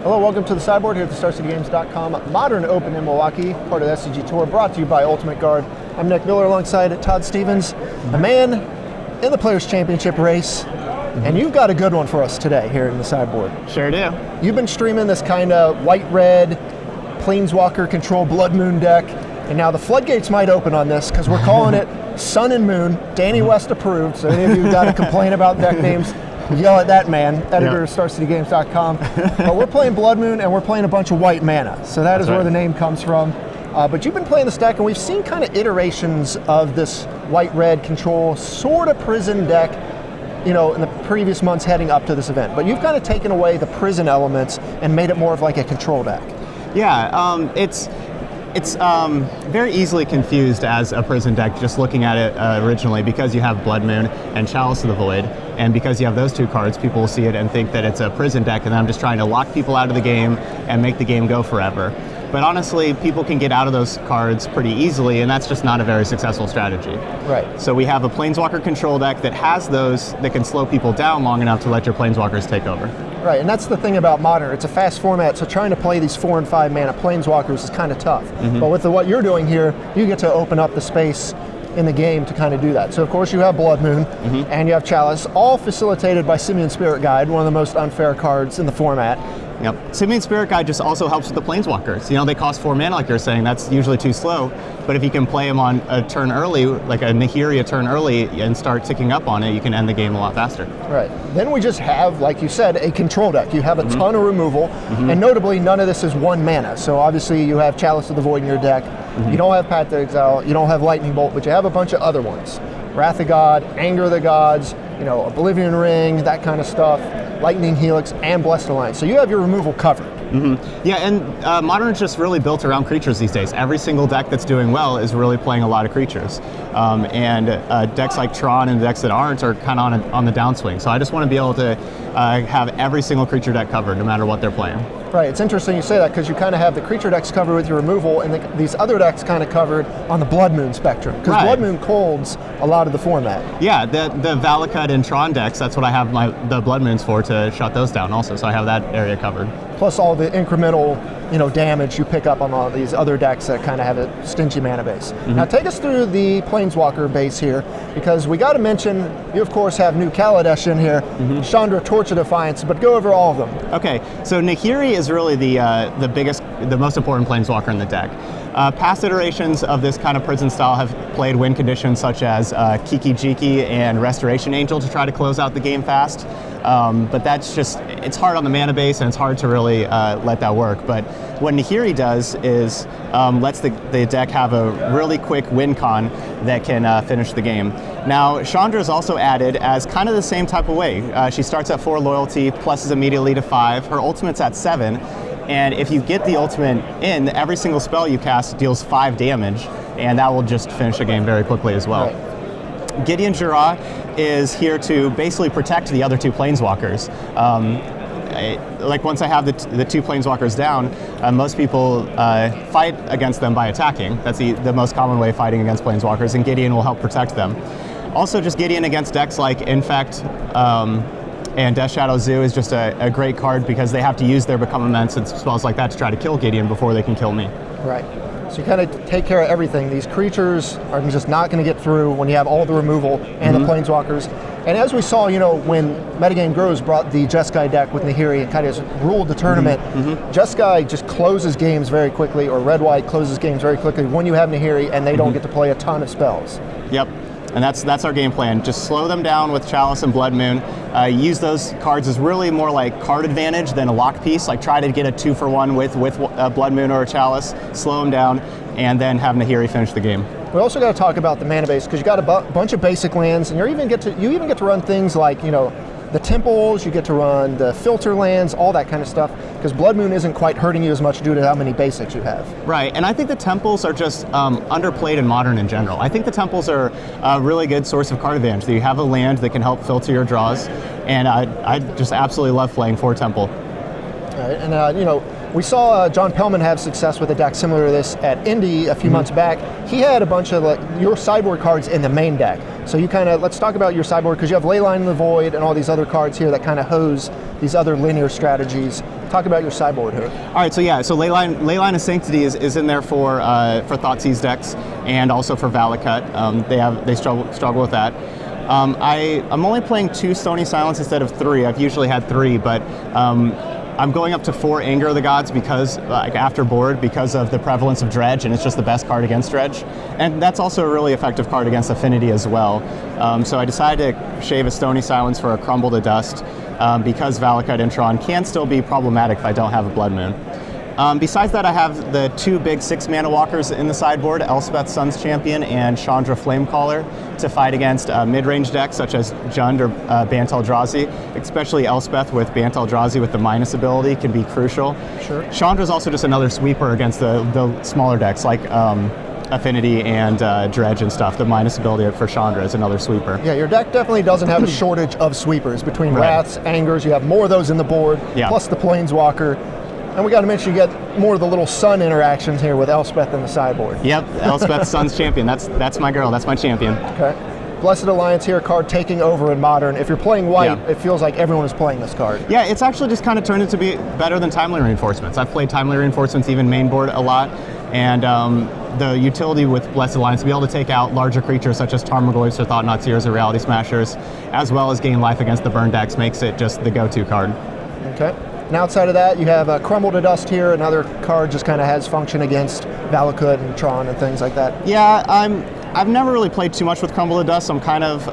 Hello, welcome to the Sideboard here at the StarCityGames.com Modern Open in Milwaukee, part of the SCG Tour, brought to you by Ultimate Guard. I'm Nick Miller alongside Todd Stevens, a man in the Players' Championship race, and you've got a good one for us today here in the Sideboard. Sure do. You've been streaming this kind of white-red Planeswalker control Blood Moon deck, and now the floodgates might open on this because we're calling it Sun and Moon, Danny West approved, so any of you who got to complain about deck names, yell at that man, editor of StarCityGames.com. But we're playing Blood Moon and we're playing a bunch of white mana. So that's where the name comes from. But you've been playing this deck and we've seen kind of iterations of this white-red control sort of prison deck, you know, in the previous months heading up to this event. But you've kind of taken away the prison elements and made it more of like a control deck. Yeah, it's very easily confused as a prison deck just looking at it originally, because you have Blood Moon and Chalice of the Void, and because you have those two cards, people will see it and think that it's a prison deck and I'm just trying to lock people out of the game and make the game go forever. But honestly, people can get out of those cards pretty easily, and that's just not a very successful strategy. Right. So we have a Planeswalker control deck that has those that can slow people down long enough to let your Planeswalkers take over. Right, and that's the thing about Modern. It's a fast format, so trying to play these 4 and 5 mana Planeswalkers is kind of tough. But with what you're doing here, you get to open up the space in the game to kind of do that. So of course you have Blood Moon and you have Chalice, all facilitated by Simian Spirit Guide, one of the most unfair cards in the format. Yep. Simian Spirit Guide just also helps with the Planeswalkers. You know, they cost 4 mana like you're saying, that's usually too slow, but if you can play them on a turn early, like a Nakiri a turn early, and start ticking up on it, you can end the game a lot faster. Right. Then we just have, like you said, a control deck. You have a ton of removal, and notably none of this is 1 mana. So obviously you have Chalice of the Void in your deck, you don't have Path to Exile, you don't have Lightning Bolt, but you have a bunch of other ones. Wrath of God, Anger of the Gods, you know, Oblivion Ring, that kind of stuff, Lightning Helix, and Blessed Alliance. So you have your removal covered. Yeah, and Modern is just really built around creatures these days. Every single deck that's doing well is really playing a lot of creatures. And decks like Tron and decks that aren't are kind of on the downswing. So I just want to be able to have every single creature deck covered, no matter what they're playing. Right, it's interesting you say that because you kind of have the creature decks covered with your removal and these other decks kind of covered on the Blood Moon spectrum. Because Blood Moon colds a lot of the format. Yeah, the Valakut and Tron decks, that's what I have the Blood Moons for, to shut those down also, so I have that area covered. Plus all the incremental, you know, damage you pick up on all these other decks that kind of have a stingy mana base. Now take us through the Planeswalker base here, because we got to mention, you of course have new Kaladesh in here, Shaundra, Torch of Defiance, but go over all of them. Okay, so Nakiri is really the most important Planeswalker in the deck. Past iterations of this kind of prison style have played win conditions such as Kiki Jiki and Restoration Angel to try to close out the game fast. But that's just, it's hard on the mana base and it's hard to really let that work. But what Nakiri does is lets the deck have a really quick win con that can finish the game. Now, Shaundra is also added as kind of the same type of way. She starts at 4 loyalty, pluses immediately to 5. Her ultimate's at 7. And if you get the ultimate in, every single spell you cast deals 5 damage, and that will just finish the game very quickly as well. Right. Gideon Jura is here to basically protect the other 2 Planeswalkers. Like once I have the 2 Planeswalkers down, most people fight against them by attacking. That's the most common way of fighting against Planeswalkers, and Gideon will help protect them. Also, just Gideon against decks like Infect, and Death Shadow Zoo is just a great card because they have to use their Become Immense and spells like that to try to kill Gideon before they can kill me. Right. So you kind of take care of everything. These creatures are just not going to get through when you have all the removal and the Planeswalkers. And as we saw, you know, when Metagame Grows brought the Jeskai deck with Nahiri and kind of ruled the tournament, Jeskai just closes games very quickly, or Red-White closes games very quickly when you have Nahiri and they don't get to play a ton of spells. Yep. And that's our game plan. Just slow them down with Chalice and Blood Moon. Use those cards as really more like card advantage than a lock piece. Like try to get a 2-for-1 with Blood Moon or a Chalice, slow them down, and then have Nahiri finish the game. We also got to talk about the mana base because you got a bunch of basic lands, and you even get to run things like, you know, the temples, you get to run the filter lands, all that kind of stuff, because Blood Moon isn't quite hurting you as much due to how many basics you have. Right, and I think the temples are just underplayed in Modern in general. I think the temples are a really good source of card advantage. You have a land that can help filter your draws, and I just absolutely love playing for Temple. Right, and you know, We saw John Pellman have success with a deck similar to this at Indy a few months back. He had a bunch of your sideboard cards in the main deck. So you kind of, let's talk about your sideboard, because you have Leyline in the Void and all these other cards here that kind of hose these other linear strategies. Talk about your sideboard here. All right, so yeah, so Leyline of Sanctity is in there for Thoughtseize decks and also for Valakut. They struggle with that. I'm only playing 2 Stony Silence instead of 3. I've usually had 3, but I'm going up to 4 Anger of the Gods because, after board, because of the prevalence of Dredge, and it's just the best card against Dredge. And that's also a really effective card against Affinity as well. So I decided to shave a Stony Silence for a Crumble to Dust because Valakut Intron can still be problematic if I don't have a Blood Moon. Besides that, I have the 2 big 6-mana walkers in the sideboard, Elspeth Sun's Champion and Shaundra Flamecaller, to fight against mid-range decks such as Jund or Bant Eldrazi. Especially Elspeth with Bant Eldrazi with the minus ability can be crucial. Sure. Shaundra is also just another sweeper against the smaller decks like Affinity and Dredge and stuff. The minus ability for Shaundra is another sweeper. Yeah, your deck definitely doesn't have a shortage of sweepers. Between Wraths, Angers, you have more of those in the board, plus the Planeswalker. And we got to mention you get more of the little sun interactions here with Elspeth in the sideboard. Yep, Elspeth Sun's Champion. That's my girl. That's my champion. Okay. Blessed Alliance here, a card taking over in Modern. If you're playing white, it feels like everyone is playing this card. Yeah, it's actually just kind of turned into be better than Timely Reinforcements. I've played Timely Reinforcements even main board a lot, and the utility with Blessed Alliance to be able to take out larger creatures such as Tarmogoyfs or Thought-Knot-Seers or Reality Smashers, as well as gain life against the burn decks, makes it just the go-to card. Okay. And outside of that, you have Crumble to Dust here, another card just kind of has function against Valakut and Tron and things like that. Yeah, I've never really played too much with Crumble to Dust, so I'm kind of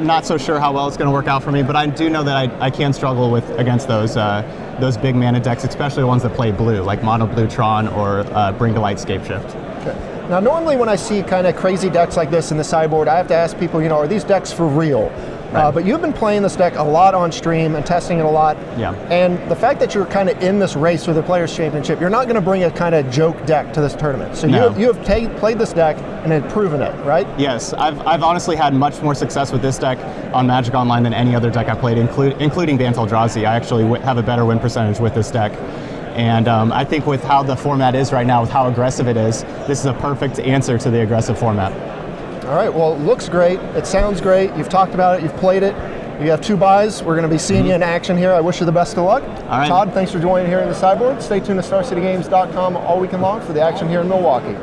not so sure how well it's going to work out for me, but I do know that I can struggle against those big mana decks, especially the ones that play blue, like Mono Blue Tron or Bring to Light Scapeshift. Okay. Now, normally when I see kind of crazy decks like this in the sideboard, I have to ask people, are these decks for real? Right. But you've been playing this deck a lot on stream and testing it a lot. Yeah. And the fact that you're kind of in this race for the Players' Championship, you're not going to bring a kind of joke deck to this tournament. So you have played this deck and had proven it, right? Yes. I've honestly had much more success with this deck on Magic Online than any other deck I played, including Bant Eldrazi. I actually have a better win percentage with this deck. And I think with how the format is right now, with how aggressive it is, this is a perfect answer to the aggressive format. All right, well, it looks great. It sounds great. You've talked about it. You've played it. You have 2 buys. We're going to be seeing you in action here. I wish you the best of luck. All right. Todd, thanks for joining here in the sideboard. Stay tuned to StarCityGames.com all weekend long for the action here in Milwaukee.